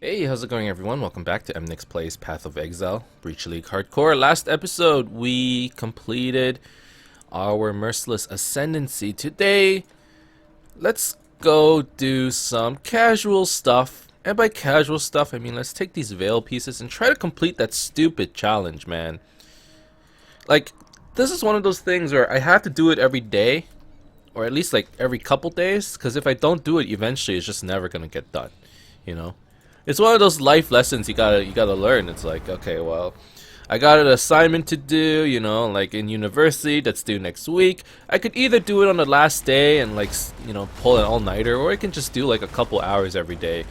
Hey, how's it going everyone? Welcome back to Emnix Plays Path of Exile, Breach League Hardcore. Last episode, we completed our Merciless Ascendancy. Today, let's go do some casual stuff. And by casual stuff, I mean let's take these Veil pieces and try to complete that stupid challenge, man. Like, this is one of those things where I have to do it every day, or at least like every couple days, because if I don't do it, eventually it's just never gonna get done, you know? It's one of those life lessons you gotta learn. It's like, okay, well, I got an assignment to do, you know, like in university that's due next week. I could either do it on the last day and like, you know, pull an all-nighter, or I can just do like a couple hours every day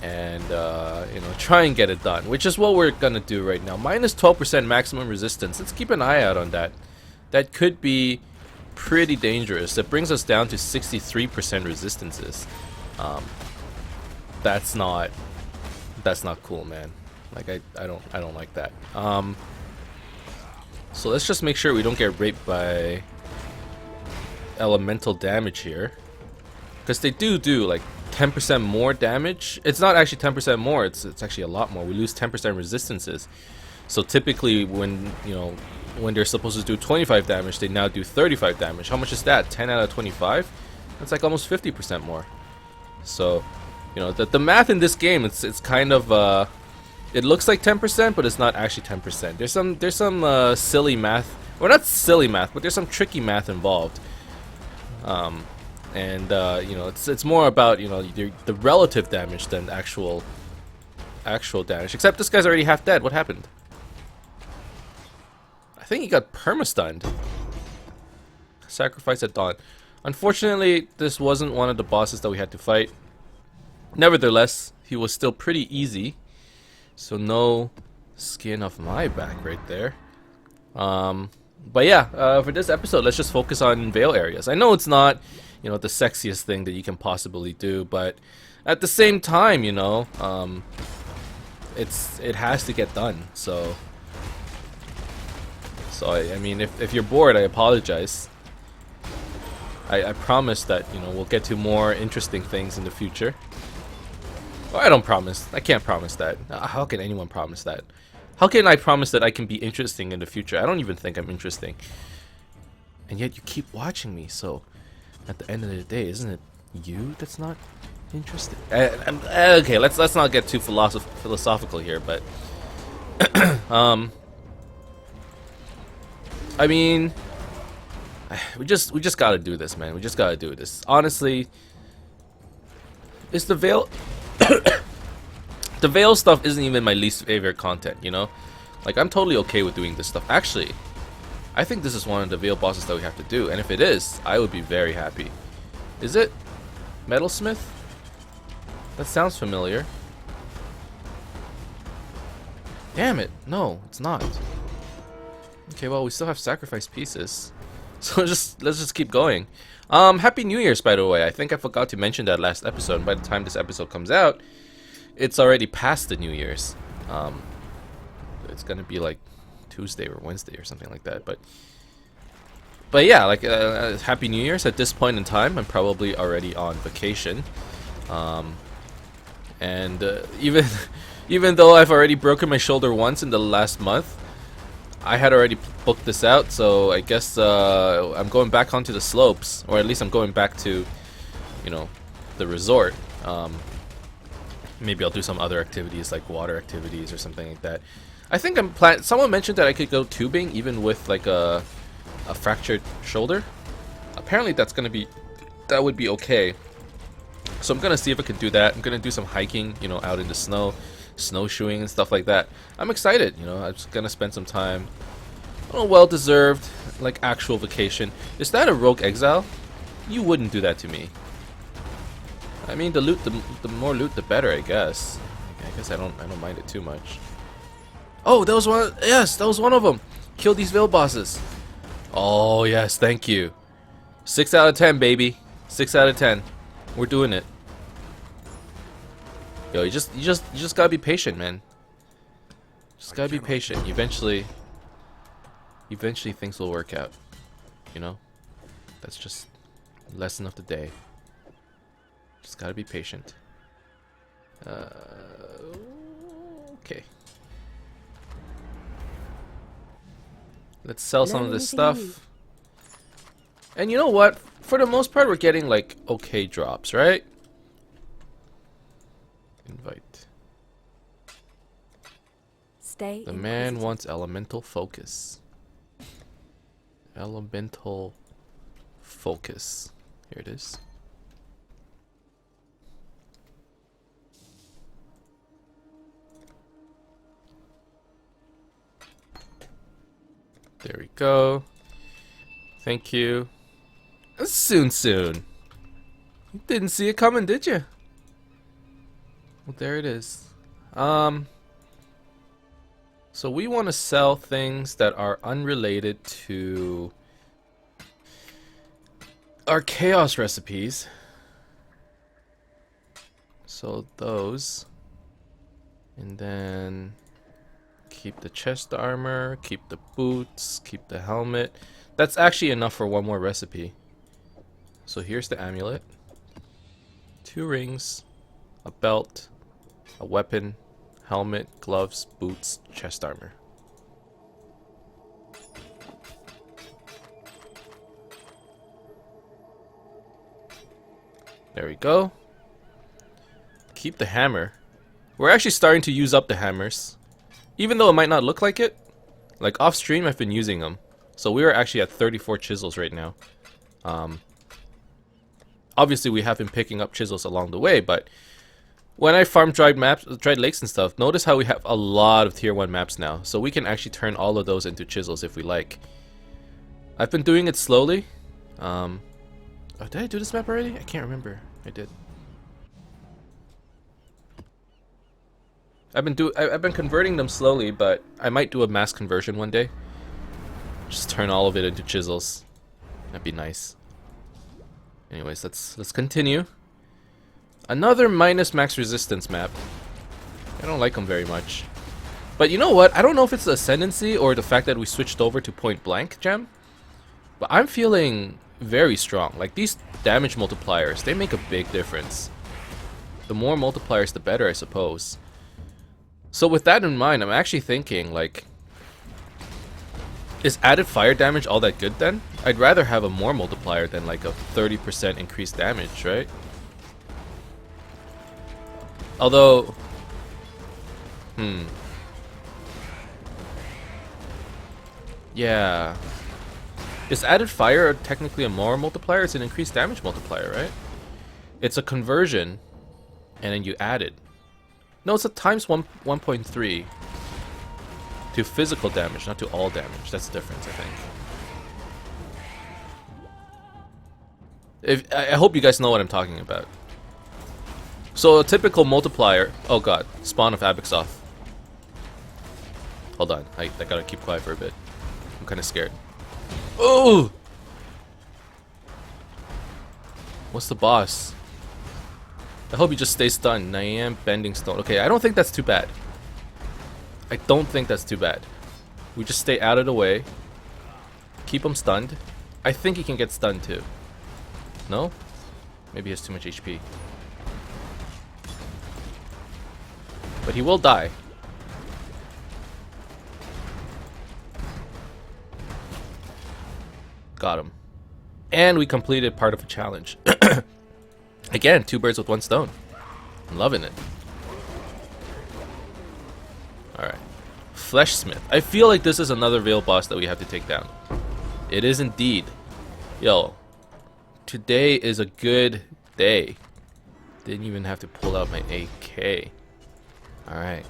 and you know, try and get it done, which is what we're gonna do right now. Minus 12% maximum resistance. Let's keep an eye out on that. That could be pretty dangerous. It brings us down to 63% resistances. That's not cool, man. Like I don't like that. So let's just make sure we don't get raped by elemental damage here, because they do like 10% more damage. It's not actually 10% more. It's actually a lot more. We lose 10% resistances. So typically, when when they're supposed to do 25 damage, they now do 35 damage. How much is that? 10 out of 25. That's like almost 50% more. So, you know, the math in this game, it's kind of it looks like 10%, but it's not actually 10%. There's some silly math, or not silly math, but there's some tricky math involved. You know, it's more about, you know, the relative damage than actual damage. Except this guy's already half dead. What happened? I think he got perma-stunned. Sacrifice at dawn. Unfortunately, this wasn't one of the bosses that we had to fight. Nevertheless, he was still pretty easy. So no skin off my back right there. But yeah, for this episode, let's just focus on Veil areas. I know it's not, you know, the sexiest thing that you can possibly do, but at the same time, you know, it has to get done. So I mean, if you're bored, I apologize. I promise that, you know, we'll get to more interesting things in the future. Well, I don't promise. I can't promise that. How can anyone promise that? How can I promise that I can be interesting in the future? I don't even think I'm interesting. And yet you keep watching me, so at the end of the day, isn't it you that's not interesting? Okay, let's not get too philosophical here, but I mean, we just gotta do this, man. We just gotta do this. Honestly, it's the Veil. The Veil stuff isn't even my least favorite content, you know? Like, I'm totally okay with doing this stuff. Actually, I think this is one of the Veil bosses that we have to do, and if it is, I would be very happy. Is it? Metalsmith? That sounds familiar. Damn it. No, it's not. Okay, well, we still have sacrifice pieces. So let's just keep going. Happy New Year's, by the way. I think I forgot to mention that last episode, and by the time this episode comes out, it's already past the New Year's. It's gonna be like Tuesday or Wednesday or something like that. But yeah, like Happy New Year's. At this point in time, I'm probably already on vacation. Even though I've already broken my shoulder once in the last month, I had already booked this out. So I guess I'm going back onto the slopes, or at least I'm going back to, you know, the resort. Maybe I'll do some other activities like water activities or something like that. I think someone mentioned that I could go tubing even with like a fractured shoulder. Apparently that would be okay. So I'm gonna see if I can do that. I'm gonna do some hiking, you know, out in the snow, snowshoeing and stuff like that. I'm excited, you know. I'm just gonna spend some time. Oh, well deserved, like actual vacation. Is that a rogue exile? You wouldn't do that to me. I mean, the loot, the more loot, the better, I guess. I guess I don't mind it too much. Oh, that was one. Yes, that was one of them. Kill these Veil bosses. Oh yes, thank you. 6 out of 10, baby. 6 out of 10. We're doing it. Yo, you just gotta be patient, man. Just gotta be patient. Eventually things will work out. You know, that's just lesson of the day. Just gotta be patient. Okay. Let's sell some of this stuff. And you know what? For the most part, we're getting like okay drops, right? Invite. Stay. The man wants elemental focus. Elemental focus. Here it is. There we go. Thank you. Soon. You didn't see it coming, did you? Well, there it is. So we want to sell things that are unrelated to our chaos recipes. So those. And then keep the chest armor, keep the boots, keep the helmet. That's actually enough for one more recipe. So here's the amulet. 2 rings, a belt, a weapon, helmet, gloves, boots, chest armor. There we go. Keep the hammer. We're actually starting to use up the hammers. Even though it might not look like it. Like off stream I've been using them. So we are actually at 34 chisels right now. Obviously we have been picking up chisels along the way, but when I farm dried lakes and stuff, notice how we have a lot of tier 1 maps now. So we can actually turn all of those into chisels if we like. I've been doing it slowly. Oh, did I do this map already? I can't remember. I did. I've been converting them slowly, but I might do a mass conversion one day. Just turn all of it into chisels. That'd be nice. Anyways, let's continue. Another minus max resistance map. I don't like them very much. But you know what? I don't know if it's the ascendancy or the fact that we switched over to point blank gem. But I'm feeling very strong. Like these damage multipliers, they make a big difference. The more multipliers, the better, I suppose. So with that in mind, I'm actually thinking, like, is added fire damage all that good then? I'd rather have a more multiplier than like a 30% increased damage, right? Although, yeah. Is added fire technically a more multiplier? It's an increased damage multiplier, right? It's a conversion, and then you add it. No, it's a times 1.3 to physical damage, not to all damage. That's the difference, I think. I hope you guys know what I'm talking about. So a typical multiplier. Oh god, spawn of Abixoth. Hold on, I gotta keep quiet for a bit. I'm kind of scared. Oh! What's the boss? I hope he just stays stunned. I am bending stone. Okay, I don't think that's too bad. I don't think that's too bad. We just stay out of the way. Keep him stunned. I think he can get stunned too. No? Maybe he has too much HP. But he will die. Got him. And we completed part of a challenge. Again, 2 birds with 1 stone. I'm loving it. Alright. Fleshsmith. I feel like this is another Veil boss that we have to take down. It is indeed. Yo. Today is a good day. Didn't even have to pull out my AK. Alright.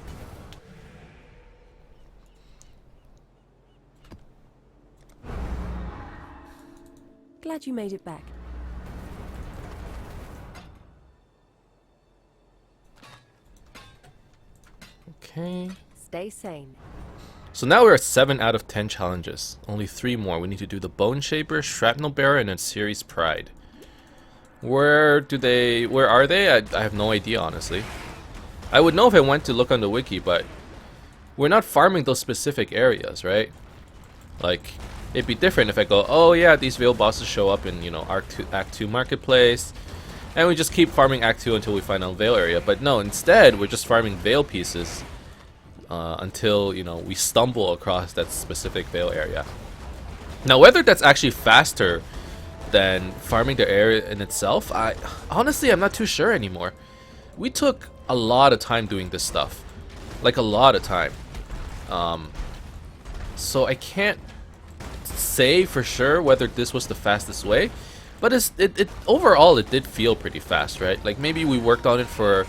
Glad you made it back. Okay. Stay sane. So now we're at 7 out of 10 challenges. Only 3 more. We need to do the Bone Shaper, Shrapnel Bearer, and then Series Pride. Where are they? I have no idea, honestly. I would know if I went to look on the wiki, but we're not farming those specific areas, right? Like, it'd be different if I go, oh yeah, these Veil bosses show up in, you know, Act 2 Marketplace, and we just keep farming Act 2 until we find a Veil area. But no, instead we're just farming Veil pieces until, you know, we stumble across that specific Veil area. Now, whether that's actually faster than farming the area in itself, honestly I'm not too sure anymore. We took a lot of time doing this stuff, like a lot of time. So I can't say for sure whether this was the fastest way, but it overall it did feel pretty fast, right? Like maybe we worked on it for,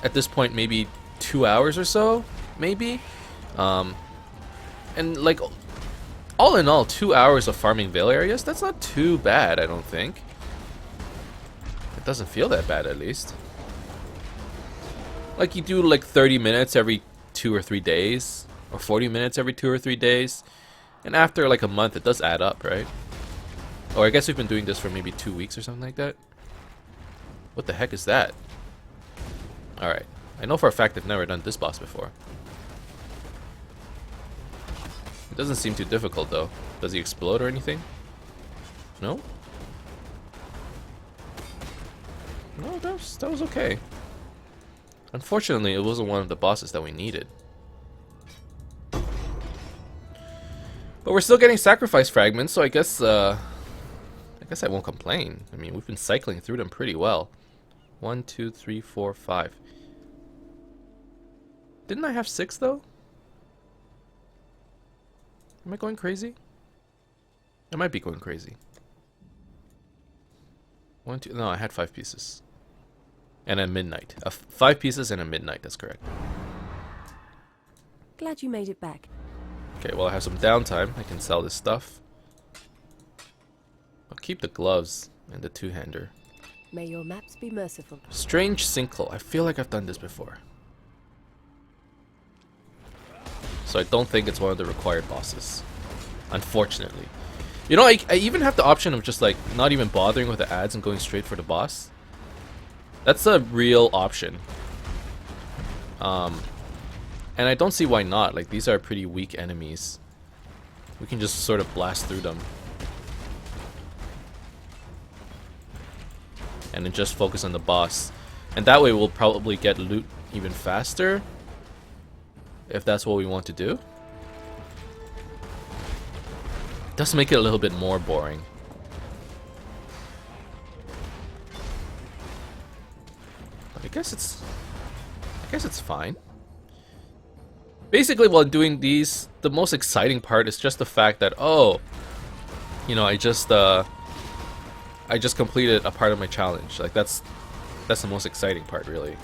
at this point, maybe 2 hours or so, maybe. And like all in all, 2 hours of farming Veil areas, that's not too bad, I don't think. It doesn't feel that bad, at least. Like you do like 30 minutes every 2 or 3 days, or 40 minutes every 2 or 3 days, and after like a month it does add up, right? Or I guess we've been doing this for maybe 2 weeks or something like that. What the heck is that? Alright, I know for a fact I've never done this boss before. It doesn't seem too difficult though. Does he explode or anything? No? No, that was okay. Unfortunately, it wasn't one of the bosses that we needed. But we're still getting sacrifice fragments, so I guess I won't complain. I mean, we've been cycling through them pretty well. 1, 2, 3, 4, 5. Didn't I have 6 though? Am I going crazy? I might be going crazy. 1, 2. No, I had 5 pieces. And a midnight. 5 pieces and a midnight, that's correct. Glad you made it back. Okay, well I have some downtime. I can sell this stuff. I'll keep the gloves and the two-hander. May your maps be merciful. Strange sinkhole. I feel like I've done this before. So I don't think it's one of the required bosses. Unfortunately. You know, I even have the option of just like not even bothering with the ads and going straight for the boss. That's a real option. And I don't see why not. Like, these are pretty weak enemies. We can just sort of blast through them. And then just focus on the boss. And that way we'll probably get loot even faster. If that's what we want to do. It does make it a little bit more boring. But I guess it's fine. Basically, while doing these, the most exciting part is just the fact that, oh, you know, I just completed a part of my challenge. Like that's the most exciting part, really.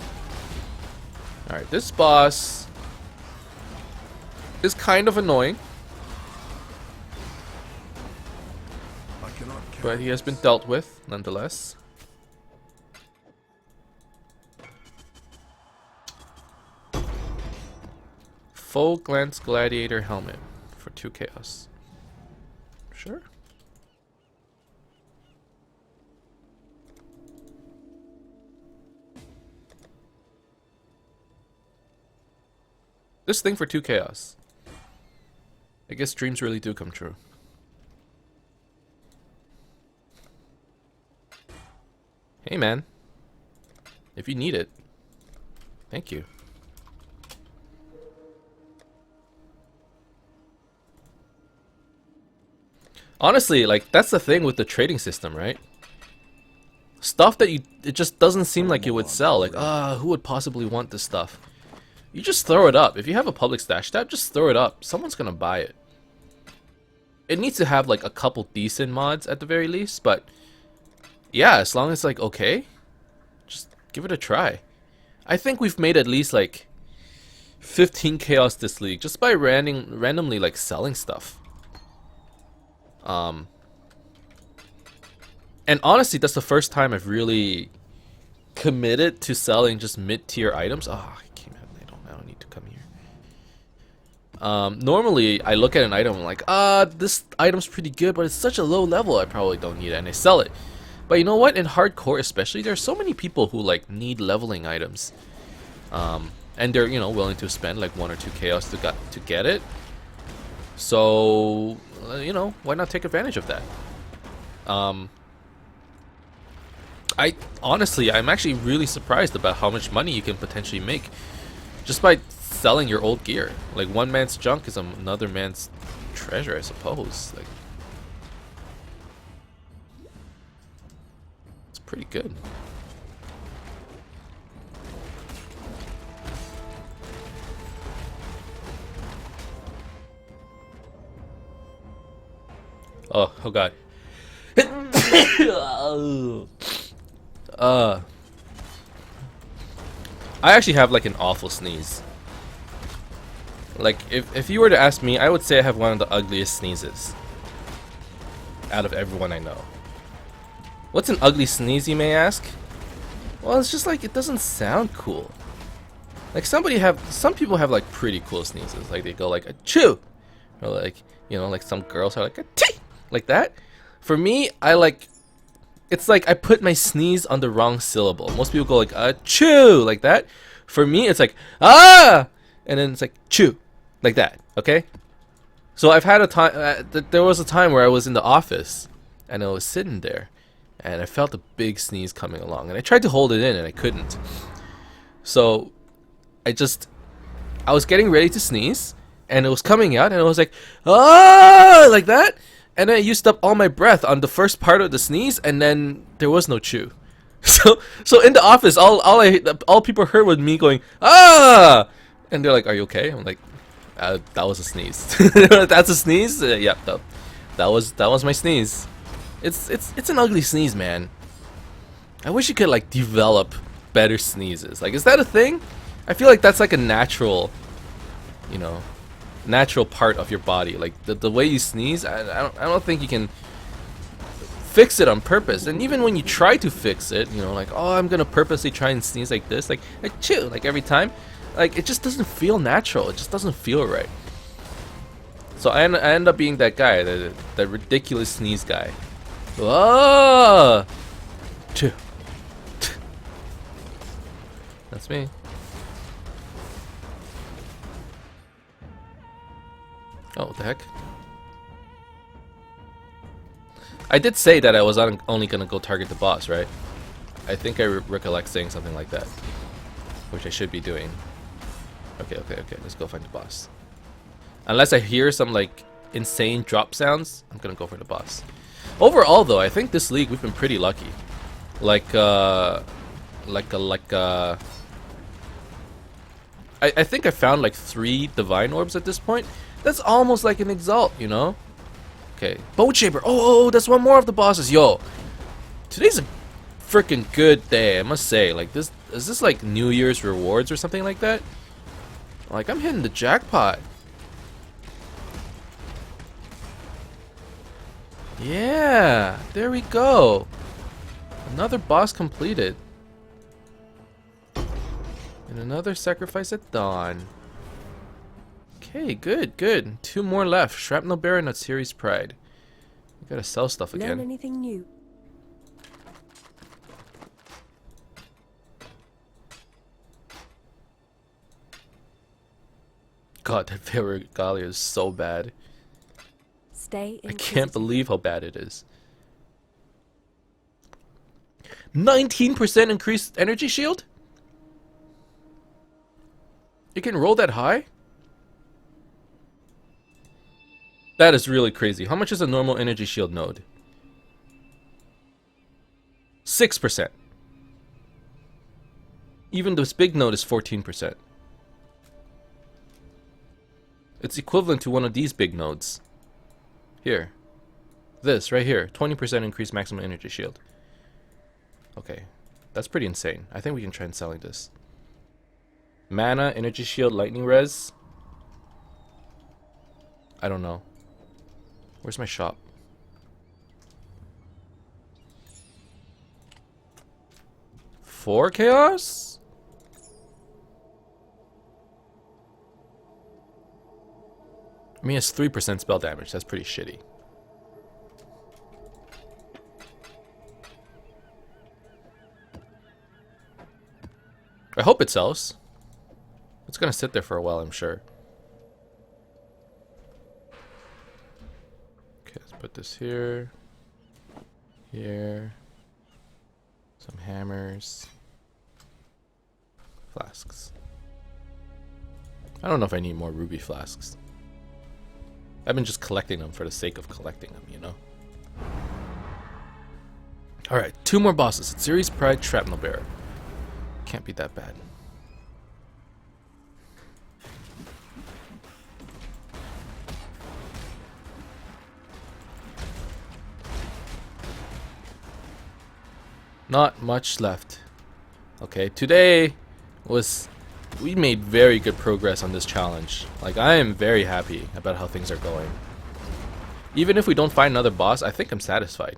All right, this boss is kind of annoying, but he has been dealt with nonetheless. Full glance gladiator helmet for 2 chaos. Sure. This thing for 2 chaos. I guess dreams really do come true. Hey man. If you need it. Thank you. Honestly, like, that's the thing with the trading system, right? Stuff that it just doesn't seem like you would sell. Like, who would possibly want this stuff? You just throw it up. If you have a public stash tab, just throw it up. Someone's gonna buy it. It needs to have like a couple decent mods at the very least, but yeah, as long as like okay, just give it a try. I think we've made at least like 15 chaos this league just by randomly like selling stuff. And honestly, that's the first time I've really committed to selling just mid-tier items. Oh, I don't need to come here. Normally, I look at an item and I'm like, this item's pretty good, but it's such a low level, I probably don't need it, and I sell it. But you know what? In hardcore especially, there's so many people who like need leveling items. And they're, you know, willing to spend like 1 or 2 chaos to get it. So, you know, why not take advantage of that? I honestly, I'm actually really surprised about how much money you can potentially make just by selling your old gear. Like, one man's junk is another man's treasure, I suppose. Like, it's pretty good. Oh god. I actually have like an awful sneeze. Like, if you were to ask me, I would say I have one of the ugliest sneezes out of everyone I know. What's an ugly sneeze, you may ask? Well, it's just like, it doesn't sound cool. Like, some people have like pretty cool sneezes. Like, they go like a chew, or like, you know, like some girls are like a tee, like that. For me, it's like I put my sneeze on the wrong syllable. Most people go like a chew, like that. For me, it's like ah, and then it's like chew, like that. Okay. So I've had a time. There was a time where I was in the office, and I was sitting there, and I felt a big sneeze coming along, and I tried to hold it in, and I couldn't. So I was getting ready to sneeze, and it was coming out, and I was like, ah, like that, and then I used up all my breath on the first part of the sneeze, and then there was no chew. So in the office, all people heard was me going, ah, and they're like, "Are you okay?" I'm like, "That was a sneeze." That's a sneeze. Yeah, that was my sneeze. It's an ugly sneeze, man. I wish you could like develop better sneezes. Like, is that a thing? I feel like that's like a natural, you know, natural part of your body. Like the way you sneeze, I don't think you can fix it on purpose. And even when you try to fix it, you know, like, oh, I'm gonna purposely try and sneeze like this, like chew, like every time, like it just doesn't feel natural. It just doesn't feel right. So I end up being that guy, that ridiculous sneeze guy. Oh, chew. That's me. Oh, what the heck? I did say that I was only gonna go target the boss, right? I think I recollect saying something like that, which I should be doing. Okay, let's go find the boss. Unless I hear some like insane drop sounds, I'm gonna go for the boss. Overall, though, I think this league we've been pretty lucky. I think I found like 3 divine orbs at this point. That's almost like an exalt, you know? Okay, Boat Shaper. Oh, that's one more of the bosses. Yo, today's a freaking good day, I must say. Like, is this like New Year's rewards or something like that? Like, I'm hitting the jackpot. Yeah, there we go. Another boss completed. And another sacrifice at dawn. Okay, good. 2 more left. Shrapnel Baron at Series Pride. We gotta sell stuff again. Learn anything new? God, that Regalia is so bad. Stay I in. can't believe how bad it is. 19% increased energy shield? You can roll that high? That is really crazy. How much is a normal energy shield node? 6%. Even this big node is 14%. It's equivalent to one of these big nodes. Here. This, right here. 20% increased maximum energy shield. Okay. That's pretty insane. I think we can try and selling this. Mana, energy shield, lightning res. I don't know. Where's my shop? Four chaos? I mean, it's 3% spell damage. That's pretty shitty. I hope it sells. It's gonna sit there for a while, I'm sure. Okay, let's put this here. Here. Some hammers. Flasks. I don't know if I need more ruby flasks. I've been just collecting them for the sake of collecting them, you know? Alright, 2 more bosses. Series Pride Shrapnel Bearer. Can't be that bad. Not much left. Okay, today we made very good progress on this challenge. Like, I am very happy about how things are going. Even if we don't find another boss, I think I'm satisfied.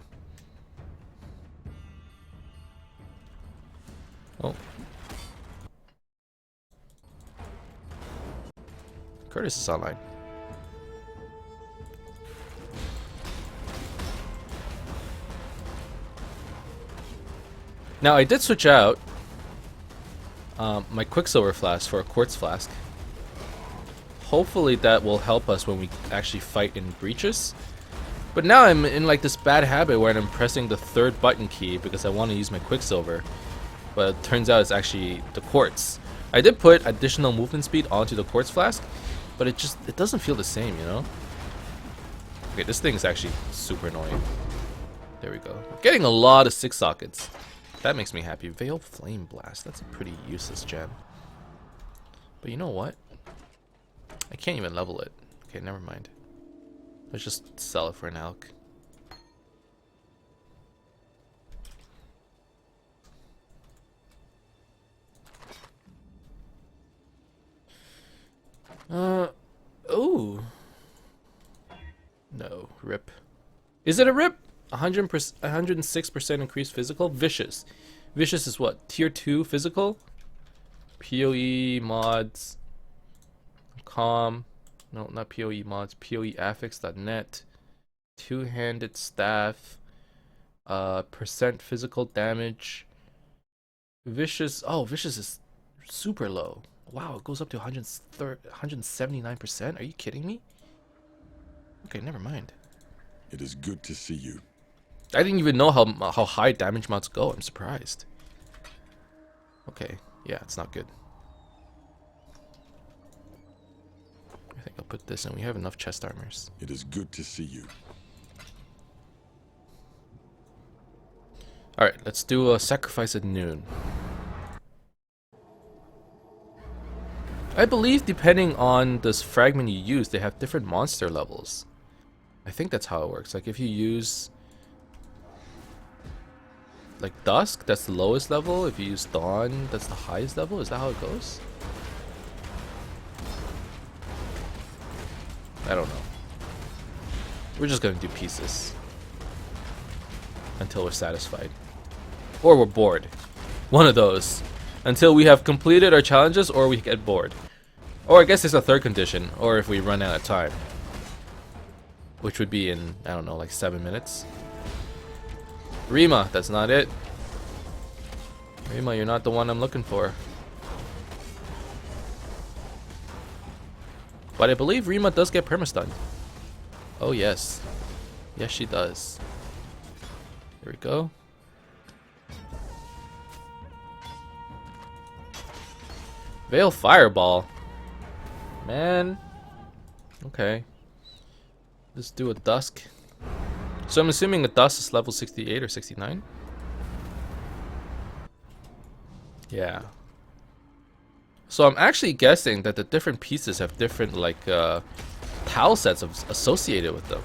Oh. Curtis is online. Now, I did switch out my Quicksilver flask for a Quartz flask. Hopefully that will help us when we actually fight in breaches. But now I'm in like this bad habit where I'm pressing the 3rd button key because I want to use my Quicksilver. But it turns out it's actually the Quartz. I did put additional movement speed onto the Quartz flask, but it doesn't feel the same, you know? Okay, this thing is actually super annoying. There we go. I'm getting a lot of 6 sockets. That makes me happy. Veil Flame Blast. That's a pretty useless gem. But you know what? I can't even level it. Okay, never mind. Let's just sell it for an alk. Ooh. No, rip. Is it a rip? 106% increased physical. Vicious. Vicious is what? Tier 2 physical? PoE mods. Com. No, not PoE mods. PoEaffix.net. Two-handed staff. Percent physical damage. Vicious. Oh, vicious is super low. Wow, it goes up to 179%. Are you kidding me? Okay, never mind. It is good to see you. I didn't even know how high damage mods go. I'm surprised. Okay, yeah, it's not good. I think I'll put this in. We have enough chest armors. It is good to see you. Alright, let's do a sacrifice at noon. I believe depending on this fragment you use, they have different monster levels. I think that's how it works. Like if you use like Dusk, that's the lowest level. If you use Dawn, that's the highest level. Is that how it goes? I don't know. We're just gonna do pieces until we're satisfied. Or we're bored. One of those. Until we have completed our challenges or we get bored. Or I guess there's a third condition, or if we run out of time. Which would be in, I don't know, like 7 minutes. Rima, that's not it. Rima, you're not the one I'm looking for. But I believe Rima does get permastunned. Oh yes. Yes, she does. Here we go. Veil Fireball. Man. Okay. Let's do a Dusk. So I'm assuming a Dusk is level 68 or 69? Yeah. So I'm actually guessing that the different pieces have different like tile sets associated with them.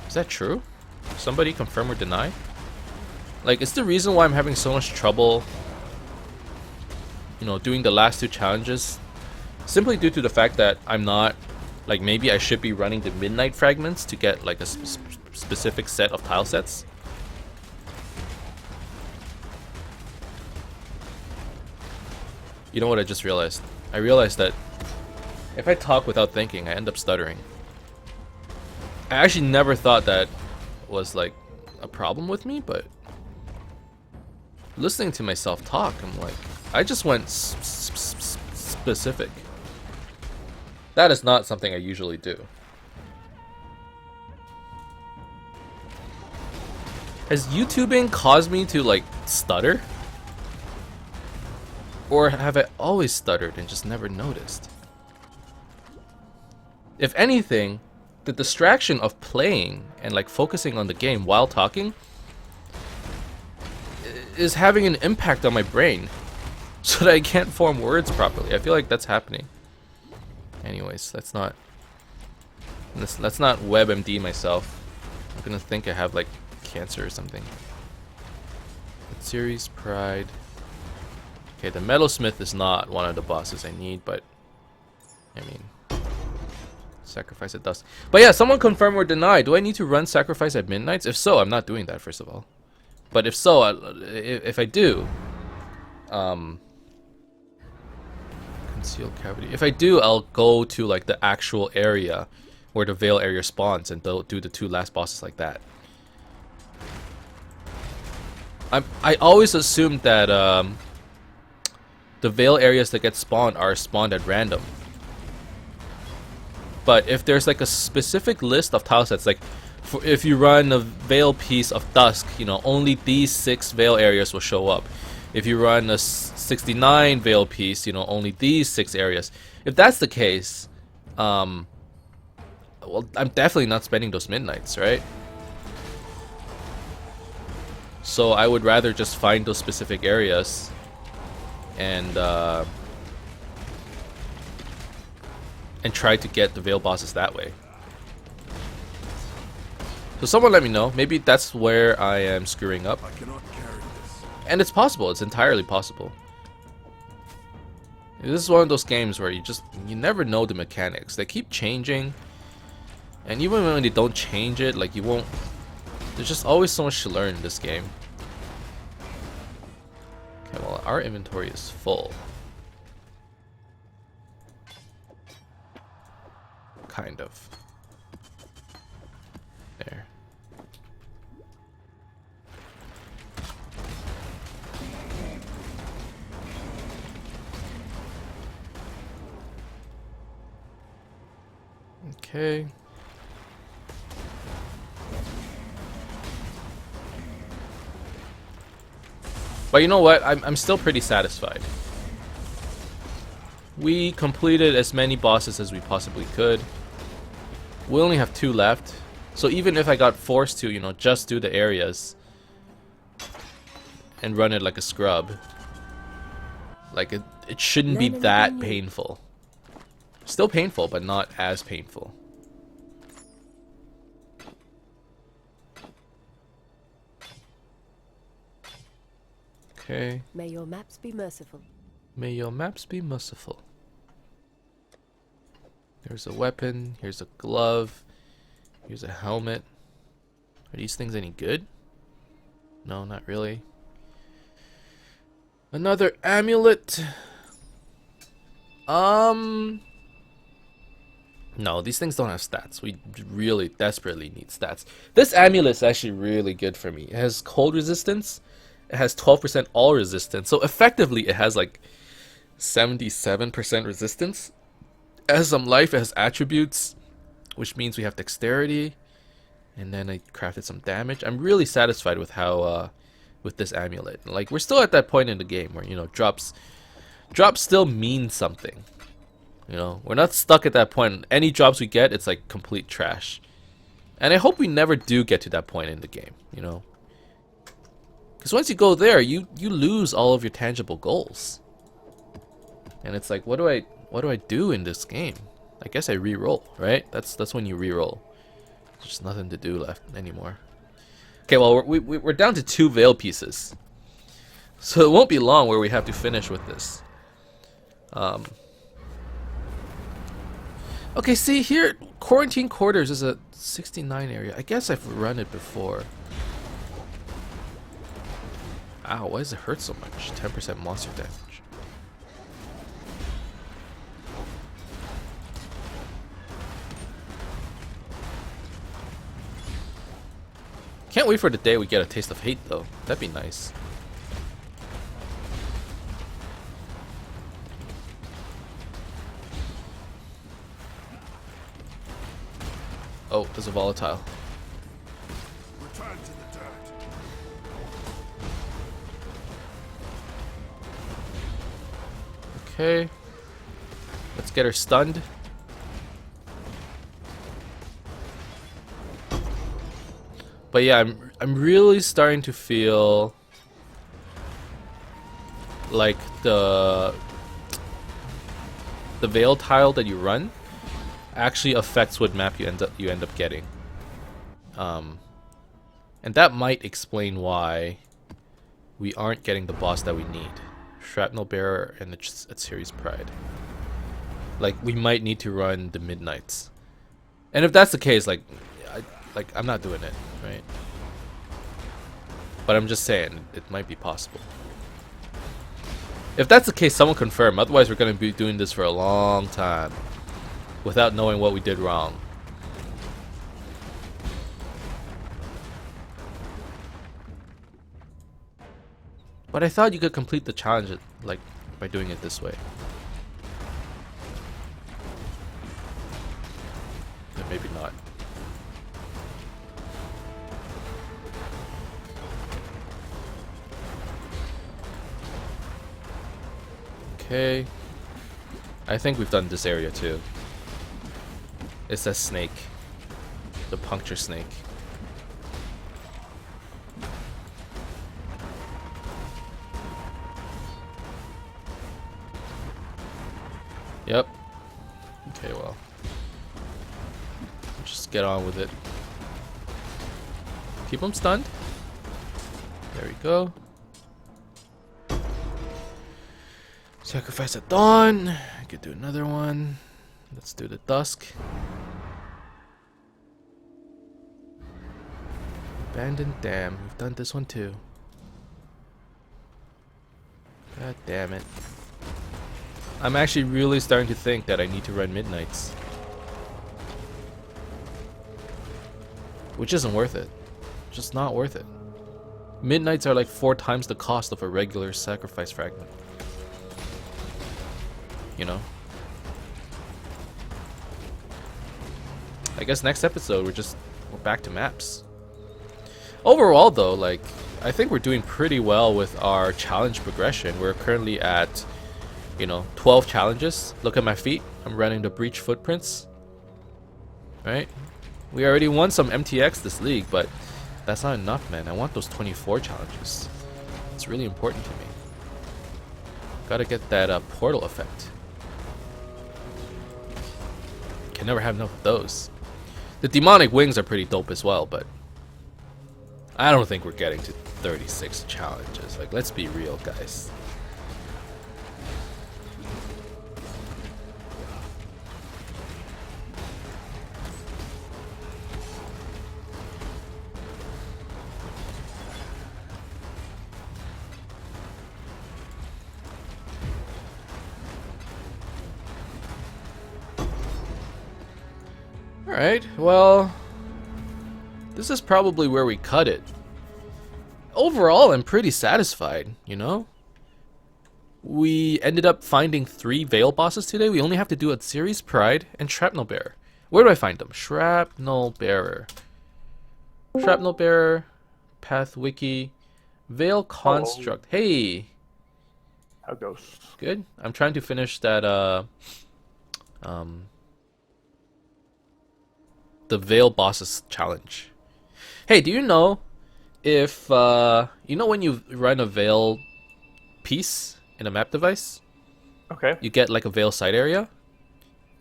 Is that true? Somebody confirm or deny? Like, it's the reason why I'm having so much trouble, you know, doing the last 2 challenges, simply due to the fact that I'm not, like, maybe I should be running the midnight fragments to get like a specific set of tile sets. You know what I just realized? I realized that if I talk without thinking, I end up stuttering. I actually never thought that was like a problem with me, but listening to myself talk, I'm like, I just went specific. That is not something I usually do. Has YouTubing caused me to like stutter? Or have I always stuttered and just never noticed? If anything, the distraction of playing and like focusing on the game while talking is having an impact on my brain so that I can't form words properly. I feel like that's happening. Anyways, let's not WebMD myself. I'm gonna think I have like cancer or something. Series Pride. Okay, the Metalsmith is not one of the bosses I need, but I mean, Sacrifice at Dusk. But yeah, someone confirm or deny. Do I need to run Sacrifice at Midnights? If so, I'm not doing that, first of all. But if so, if I do, Concealed Cavity. If I do, I'll go to like the actual area where the Veil area spawns and do the 2 last bosses like that. I always assumed that the Veil areas that get spawned are spawned at random. But if there's like a specific list of tile sets, like if you run a Veil piece of Dusk, you know, only these 6 Veil areas will show up. If you run a 69 Veil piece, you know, only these 6 areas. If that's the case, well, I'm definitely not spending those midnights, right? So I would rather just find those specific areas and try to get the Veil bosses that way. So someone let me know. Maybe that's where I am screwing up. I cannot carry this. And it's possible. It's entirely possible. This is one of those games where you never know the mechanics. They keep changing. And even when they don't change it, like you won't... There's just always so much to learn in this game. Okay, well, our inventory is full. Kind of. There. Okay. But you know what? I'm still pretty satisfied. We completed as many bosses as we possibly could. We only have 2 left. So even if I got forced to, you know, just do the areas and run it like a scrub, like it shouldn't be that painful. Still painful, but not as painful. Okay. May your maps be merciful. May your maps be merciful. There's a weapon. Here's a glove. Here's a helmet. Are these things any good? No, not really. Another amulet. No, these things don't have stats. We really desperately need stats. This amulet is actually really good for me. It has cold resistance. It has 12% all resistance. So effectively it has like 77% resistance. It has some life, it has attributes, which means we have dexterity. And then I crafted some damage. I'm really satisfied with how with this amulet. Like we're still at that point in the game where, you know, drops still mean something. You know, we're not stuck at that point. Any drops we get, it's like complete trash. And I hope we never do get to that point in the game, you know. Because once you go there, you lose all of your tangible goals. And it's like, what do I do in this game? I guess I re-roll, right? That's when you re-roll. There's just nothing to do left anymore. Okay, well we're down to 2 Veil pieces, so it won't be long where we have to finish with this. Okay, see here, Quarantine Quarters is a 69 area. I guess I've run it before. Ow, why does it hurt so much? 10% monster damage. Can't wait for the day we get a taste of hate though. That'd be nice. Oh, there's a volatile. Return to the dirt. Okay. Let's get her stunned. But yeah, I'm really starting to feel like the veil tile that you run actually affects what map you end up getting. And that might explain why we aren't getting the boss that we need. Shrapnel Bearer and its Series Pride. Like, we might need to run the Midnights. And if that's the case, like I'm not doing it, right? But I'm just saying, it might be possible. If that's the case, someone confirm. Otherwise, we're going to be doing this for a long time without knowing what we did wrong. But I thought you could complete the challenge, like, by doing it this way. Yeah, maybe not. Okay. I think we've done this area too. It's that snake. The puncture snake. Yep. Okay, well. Just get on with it. Keep him stunned. There we go. Sacrifice at dawn. I could do another one. Let's do the dusk. Abandoned dam. We've done this one too. God damn it. I'm actually really starting to think that I need to run Midnights. Which isn't worth it. Just not worth it. Midnights are like 4 times the cost of a regular sacrifice fragment. You know? I guess next episode we're back to maps. Overall though, like, I think we're doing pretty well with our challenge progression. We're currently at, you know, 12 challenges. Look at my feet. I'm running the breach footprints. Right? We already won some MTX this league, but that's not enough, man. I want those 24 challenges. It's really important to me. Gotta get that portal effect. Can never have enough of those. The demonic wings are pretty dope as well, but I don't think we're getting to 36 challenges. Like, let's be real, guys. Alright, well, this is probably where we cut it. Overall, I'm pretty satisfied, you know? We ended up finding 3 Veil bosses today. We only have to do a Series Pride and Shrapnel Bearer. Where do I find them? Shrapnel Bearer. Shrapnel Bearer, Path Wiki, Veil Construct. Oh. Hey! How goes? Good. I'm trying to finish that, the Veil Bosses challenge. Hey, do you know if, you know when you run a Veil piece in a map device? Okay. You get like a Veil side area?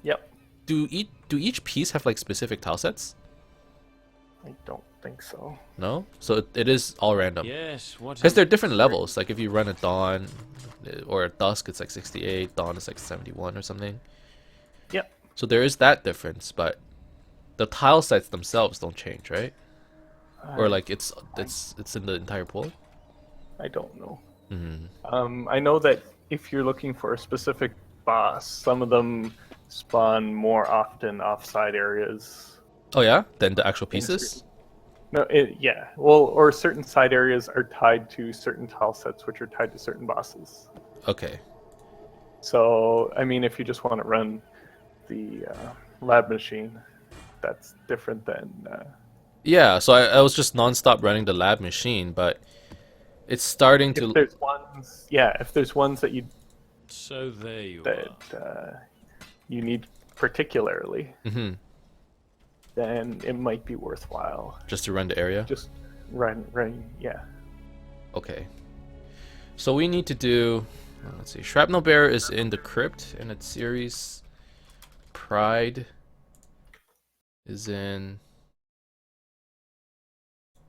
Yep. Do each piece have like specific tile sets? I don't think so. No? So it is all random. Yes, what Because they're different levels. Like if you run a Dawn or a Dusk, it's like 68. Dawn is like 71 or something. Yep. So there is that difference, but the tile sets themselves don't change, right? Or like it's in the entire pool? I don't know. Mm-hmm. I know that if you're looking for a specific boss, some of them spawn more often offside areas. Oh yeah? Then the actual pieces? No, yeah. Well, or certain side areas are tied to certain tile sets, which are tied to certain bosses. Okay. So, I mean, if you just want to run the lab machine, that's different than... Yeah, so I was just non-stop running the lab machine, but it's starting to... If there's ones, yeah, if there's ones that you So there you that you need particularly, Mm-hmm. then it might be worthwhile. Just to run the area? Just run, yeah. Okay. So we need to do... let's see. Shrapnel Bear is in the Crypt in its series. Pride is in...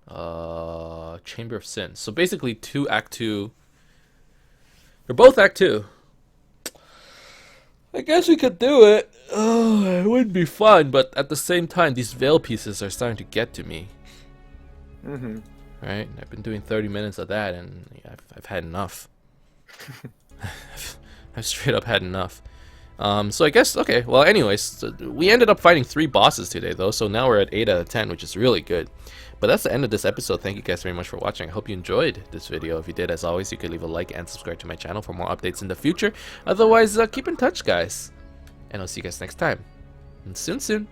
Chamber of Sin. So basically 2 Act 2. They're both Act 2. I guess we could do it. Oh, it would be fun, but at the same time, these veil pieces are starting to get to me. Mm-hmm. Right? I've been doing 30 minutes of that, and yeah, I've had enough. I've straight up had enough. So I guess, okay, well anyways, so we ended up fighting 3 bosses today though, so now we're at 8 out of 10, which is really good. But that's the end of this episode. Thank you guys very much for watching. I hope you enjoyed this video. If you did, as always, you could leave a like and subscribe to my channel for more updates in the future. Otherwise, keep in touch, guys. And I'll see you guys next time. And soon.